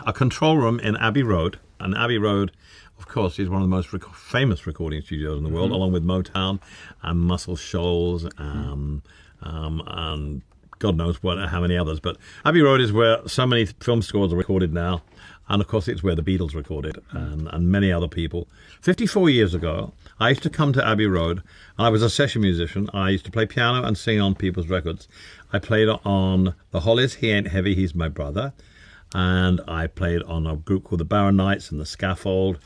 a control room in Abbey Road. And Abbey Road, of course, is one of the most famous recording studios in the world, along with Motown and Muscle Shoals and God knows how many others. But Abbey Road is where so many film scores are recorded now. And, of course, it's where the Beatles recorded and many other people. 54 years ago, I used to come to Abbey Road. I was a session musician. I used to play piano and sing on people's records. I played on the Hollies, He Ain't Heavy, He's My Brother. And I played on a group called the Barron Knights and the Scaffold.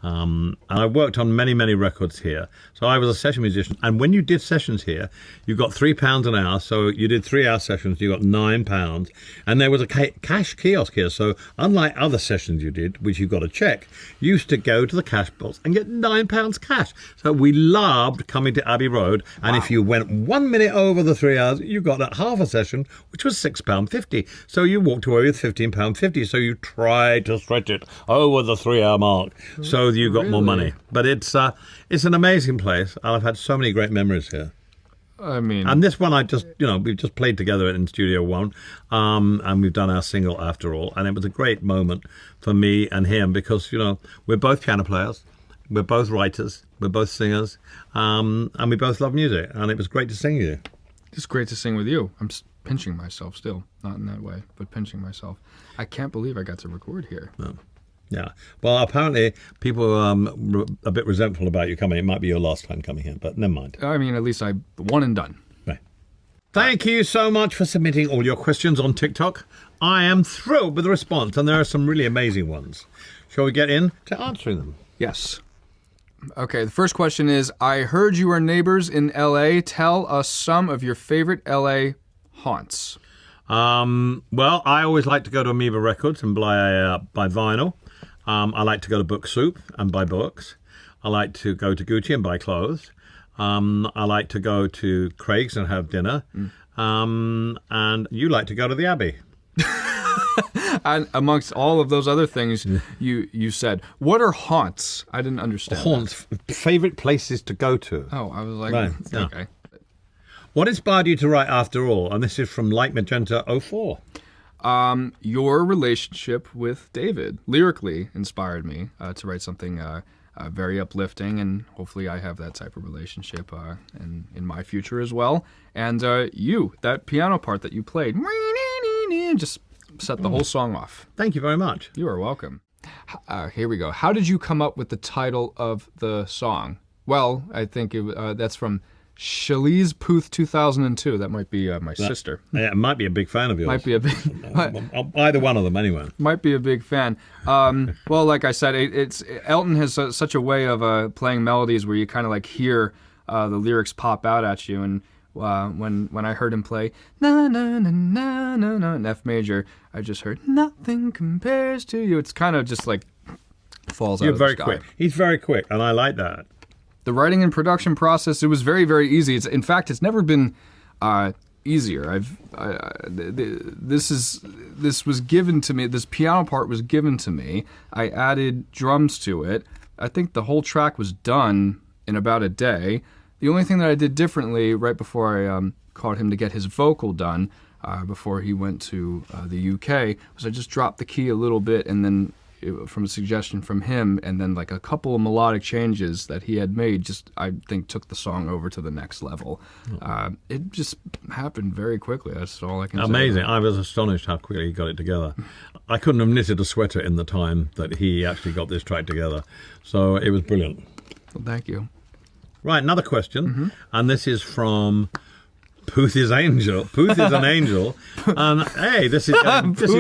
And I worked on many, many records here. So I was a session musician. And when you did sessions here, you got £3 an hour. So you did 3-hour sessions, you got £9. And there was a cash kiosk here. So unlike other sessions you did, which you got a check, you used to go to the cash box and get £9 cash. So we loved coming to Abbey Road. And if you went 1 minute over the 3 hours, you got a half a session, which was £6.50. So you walked away with £15.50. So you tried to stretch it over the 3-hour mark. So you got more money. But it's an amazing place. I've had so many great memories here. I mean... And this one we've just played together in Studio One, and we've done our single After All, and it was a great moment for me and him because, we're both piano players, we're both writers, we're both singers, and we both love music, and it was great to sing you. It's great to sing with you. I'm pinching myself still. Not in that way, but pinching myself. I can't believe I got to record here. No. Yeah. Well, apparently people are a bit resentful about you coming. It might be your last time coming here, but never mind. I mean, at least I one and done. Right. Thank you so much for submitting all your questions on TikTok. I am thrilled with the response, and there are some really amazing ones. Shall we get in to answering them? Yes. Okay, the first question is, I heard you are neighbors in L.A. Tell us some of your favorite L.A. haunts. Well, I always like to go to Amoeba Records and buy vinyl. I like to go to Book Soup and buy books. I like to go to Gucci and buy clothes. I like to go to Craig's and have dinner. And you like to go to the Abbey. And amongst all of those other things you said, what are haunts? I didn't understand. Haunts, favorite places to go to. Oh, I was like, right, okay. What inspired you to write After All? And this is from Light Magenta 04. Your relationship with David lyrically inspired me to write something very uplifting, and hopefully I have that type of relationship in my future as well. And that piano part that you played, just set the whole song off. Thank you very much. You are welcome. Here we go. How did you come up with the title of the song? Well, I think that's from Charlie Puth 2002. That might be my sister. Yeah, might be a big fan of yours. Might be a big... Either one of them, anyway. Might be a big fan. Well, like I said, Elton has such a way of playing melodies where you kind of like hear the lyrics pop out at you. And when I heard him play na na na na na na in F major, I just heard nothing compares to you. It's kind of just like falls out of the sky. You're very quick. He's very quick, and I like that. The writing and production process, it was very, very easy. In fact, it's never been easier. This was given to me. This piano part was given to me. I added drums to it. I think the whole track was done in about a day. The only thing that I did differently right before I called him to get his vocal done, before he went to the UK, was I just dropped the key a little bit, and then from a suggestion from him, and then like a couple of melodic changes that he had made, just I think took the song over to the next level. It just happened very quickly. That's all I can say. Amazing. I was astonished how quickly he got it together. I couldn't have knitted a sweater in the time that he actually got this track together. So it was brilliant. Well, thank you. Right, another question, and this is from Puth is Angel. Puth is an angel. And hey, this is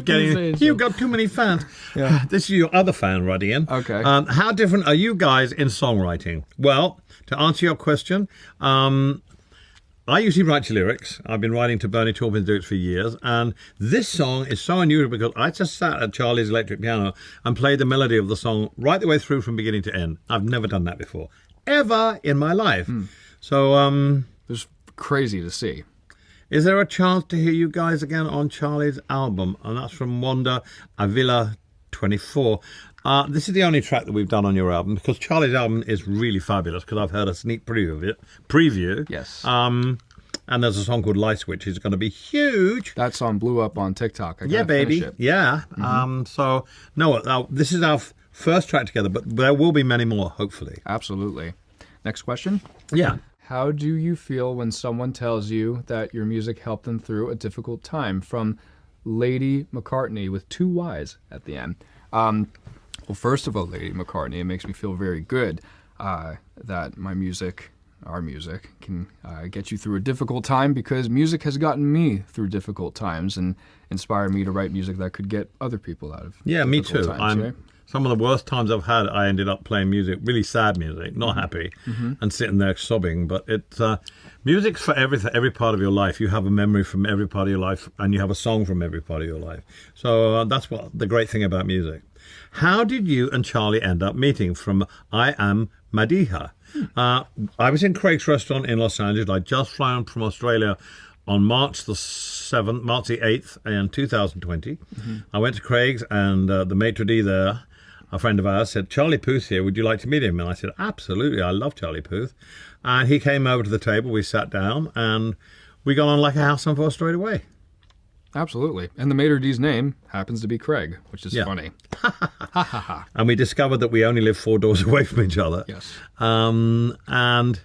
getting you've got too many fans. Yeah. This is your other fan, Ruddian. Okay. How different are you guys in songwriting? Well, to answer your question, I usually write to lyrics. I've been writing to Bernie Taupin's lyrics for years, and this song is so unusual because I just sat at Charlie's electric piano and played the melody of the song right the way through from beginning to end. I've never done that before, ever in my life. So, it's crazy to see. Is there a chance to hear you guys again on Charlie's album? And that's from Wanda Avila 24. This is the only track that we've done on your album because Charlie's album is really fabulous because I've heard a sneak preview of it. Yes. And there's a song called Lights, which is going to be huge. That song blew up on TikTok. I Yeah, gotta baby. finish it. Yeah. So, no, this is our first track together, but there will be many more, hopefully. Absolutely. Next question. Yeah. How do you feel when someone tells you that your music helped them through a difficult time? From Lady McCartney with 2 Y's at the end. Well, first of all, Lady McCartney, it makes me feel very good that my music, our music, can get you through a difficult time, because music has gotten me through difficult times and inspired me to write music that could get other people out of me difficult too. times, right? Some of the worst times I've had, I ended up playing music, really sad music, not happy, and sitting there sobbing. But it's music's for every part of your life. You have a memory from every part of your life, and you have a song from every part of your life. So that's what the great thing about music. How did you and Charlie end up meeting? From I Am Madiha. I was in Craig's restaurant in Los Angeles. I'd just flown from Australia on March the 8th in 2020. I went to Craig's, and the maitre d' there, a friend of ours, said, Charlie Puth here, would you like to meet him? And I said, absolutely, I love Charlie Puth. And he came over to the table, we sat down, and we got on like a house on fire straight away. Absolutely. And the maitre d's name happens to be Craig, which is funny. And we discovered that we only live 4 doors away from each other. Yes. And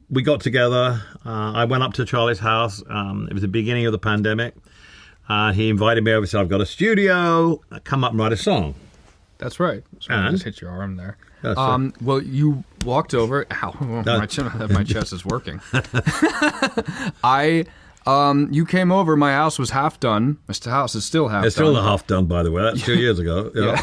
we got together. I went up to Charlie's house. It was the beginning of the pandemic. He invited me over, said, I've got a studio, come up and write a song. That's right. So I just hit your arm there. Well, you walked over. Ow, my chest is working. You came over. My house was half done. My house is still half done. It's still half done, by the way. That's 2 years ago. Yeah.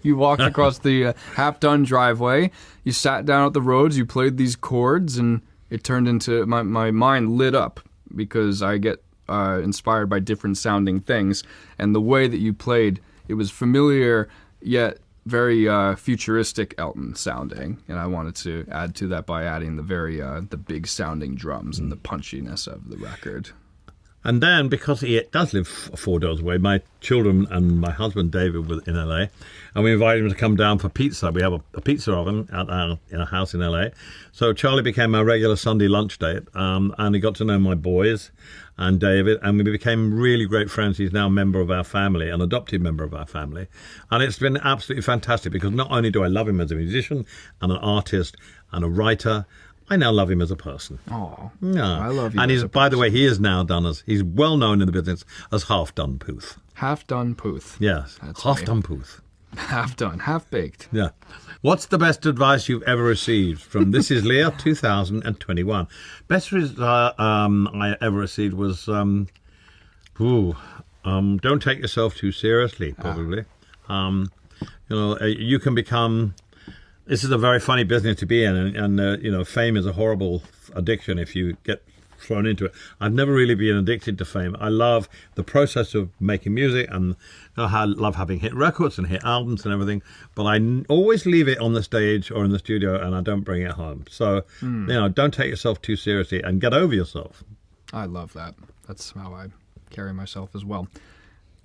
You walked across the half-done driveway. You sat down at the Rhodes. You played these chords, and it turned into my mind lit up, because I get inspired by different sounding things. And the way that you played, it was familiar yet very futuristic Elton sounding, and I wanted to add to that by adding the big sounding drums and the punchiness of the record. And then, because he does live 4 doors away, my children and my husband David were in LA, and we invited him to come down for pizza. We have a pizza oven in a house in LA. So Charlie became our regular Sunday lunch date, and he got to know my boys and David, and we became really great friends. He's now a member of our family, an adopted member of our family. And it's been absolutely fantastic, because not only do I love him as a musician and an artist and a writer, I now love him as a person. Oh, yeah. I love you. And by the way, he is now he's well known in the business as Half Done Puth. Half Done Puth. Yes, Half Done Puth. Half done, half baked. Yeah. What's the best advice you've ever received? From This Is Leah, 2021. Best advice I ever received was, don't take yourself too seriously, probably. You can become... This is a very funny business to be in, and fame is a horrible addiction if you get thrown into it. I've never really been addicted to fame. I love the process of making music, and I love having hit records and hit albums and everything, but I always leave it on the stage or in the studio, and I don't bring it home. So, don't take yourself too seriously and get over yourself. I love that. That's how I carry myself as well.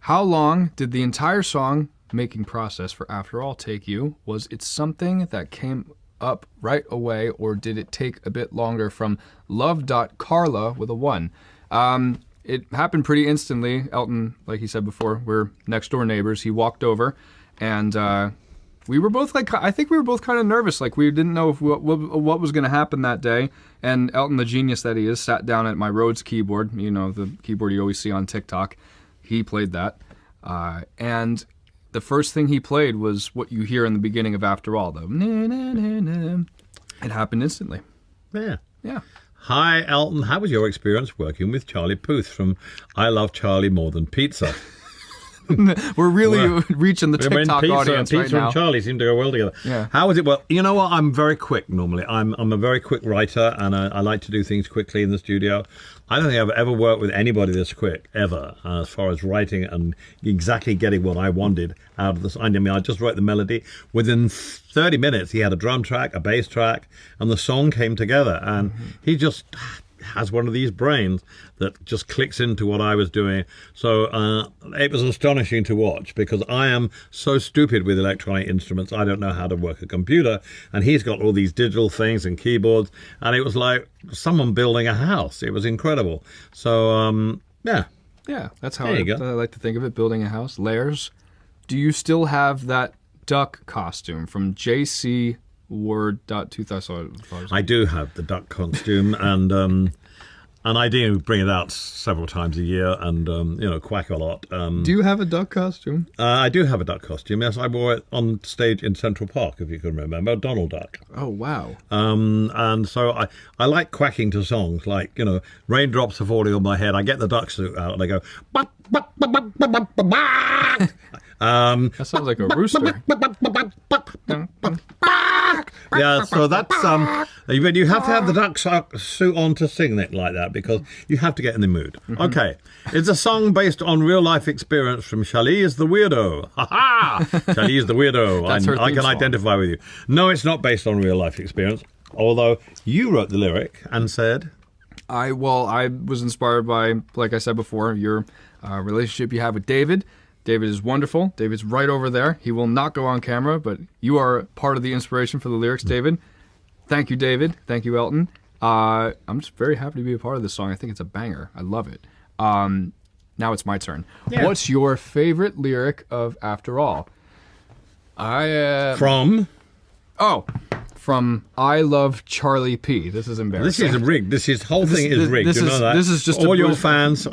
How long did the entire song making process for After All take you? Was it something that came up right away, or did it take a bit longer? From love.carla with a 1. It happened pretty instantly. Elton, like he said before, we're next door neighbors. He walked over, and we were both I think we were both kind of nervous. Like, we didn't know what was going to happen that day. And Elton, the genius that he is, sat down at my Rhodes keyboard, the keyboard you always see on TikTok. He played that. And the first thing he played was what you hear in the beginning of After All, though. It happened instantly. Yeah. Yeah. Hi, Elton. How was your experience working with Charlie Puth? From I Love Charlie More Than Pizza. We're really reaching the TikTok audience pizza right now. and Charlie seem to go well together. Yeah. How was it? Well, you know what? I'm very quick normally. I'm a very quick writer, and I like to do things quickly in the studio. I don't think I've ever worked with anybody this quick, ever, as far as writing and exactly getting what I wanted out of this. I mean, I just wrote the melody. Within 30 minutes, he had a drum track, a bass track, and the song came together. And he just has one of these brains that just clicks into what I was doing. So it was astonishing to watch, because I am so stupid with electronic instruments. I don't know how to work a computer, and he's got all these digital things and keyboards, and it was like someone building a house. It was incredible. So yeah. Yeah, that's how There I you go. like to think of it, building a house. Layers. Do you still have that duck costume from JC Word.2000? I do have the duck costume, and I do bring it out several times a year, and quack a lot. Do you have a duck costume? I do have a duck costume. Yes, I wore it on stage in Central Park, if you can remember, Donald Duck. Oh, wow. And so I like quacking to songs, like, raindrops are falling on my head. I get the duck suit out and I go, "Bop, bop, bop, bop, bop, bop, bop." That sounds like a rooster. Yeah, so that's but you have to have the duck suit on to sing it like that, because you have to get in the mood. Okay, it's a song based on real life experience from Charlie is the Weirdo. Ha ha! Charlie is the Weirdo. That's her I theme can song. identify with you. No, it's not based on real life experience. Although you wrote the lyric and said, I was inspired by, like I said before, your relationship you have with David. David is wonderful. David's right over there. He will not go on camera, but you are part of the inspiration for the lyrics, David. Thank you, David. Thank you, Elton. I'm just very happy to be a part of this song. I think it's a banger. I love it. Now it's my turn. Yeah. What's your favorite lyric of After All? from... From I Love Charlie P. This is embarrassing. This is rigged. This whole thing is rigged. this You know is- that? this is just all a your boost. fans.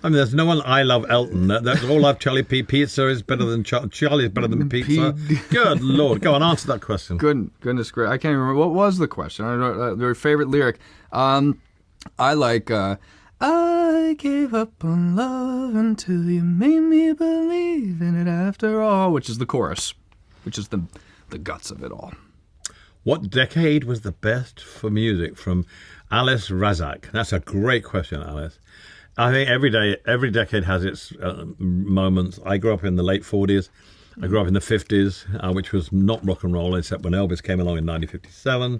There's no one. I love Elton. That's all. Love Charlie P. Pizza is better than Charlie is better than pizza. Good Lord, go on, answer that question. Goodness gracious. I can't even remember. What was the question? I don't know. Your favorite lyric. I like, I gave up on love until you made me believe in it after all, which is the chorus, which is the guts of it all. What decade was the best for music? From Alice Razak. That's a great question, Alice. I think every decade has its moments. I grew up in the late 40s. I grew up in the 50s, which was not rock and roll, except when Elvis came along in 1957.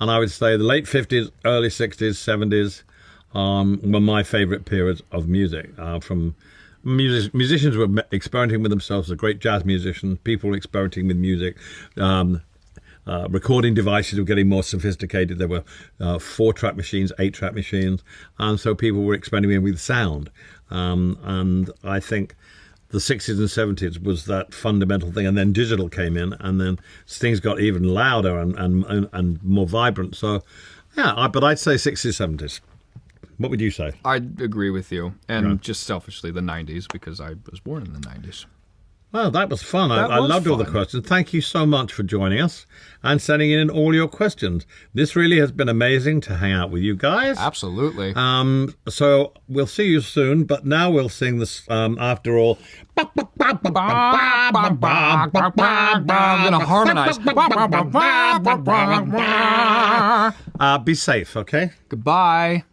And I would say the late 50s, early 60s, 70s were my favourite periods of music. Musicians were experimenting with themselves. The great jazz musicians, people were experimenting with music. Recording devices were getting more sophisticated. There were 4-track machines, 8-track machines, and so people were experimenting with sound. And I think the 60s and 70s was that fundamental thing, and then digital came in, and then things got even louder and more vibrant. So, yeah, but I'd say 60s, 70s. What would you say? I'd agree with you, and Right. just selfishly the 90s, because I was born in the 90s. Well, that was fun. That I was loved all the fun. questions. Thank you so much for joining us and sending in all your questions. This really has been amazing to hang out with you guys. Absolutely. So we'll see you soon, but now we'll sing this After All. I'm going to harmonize. Be safe, okay? Goodbye.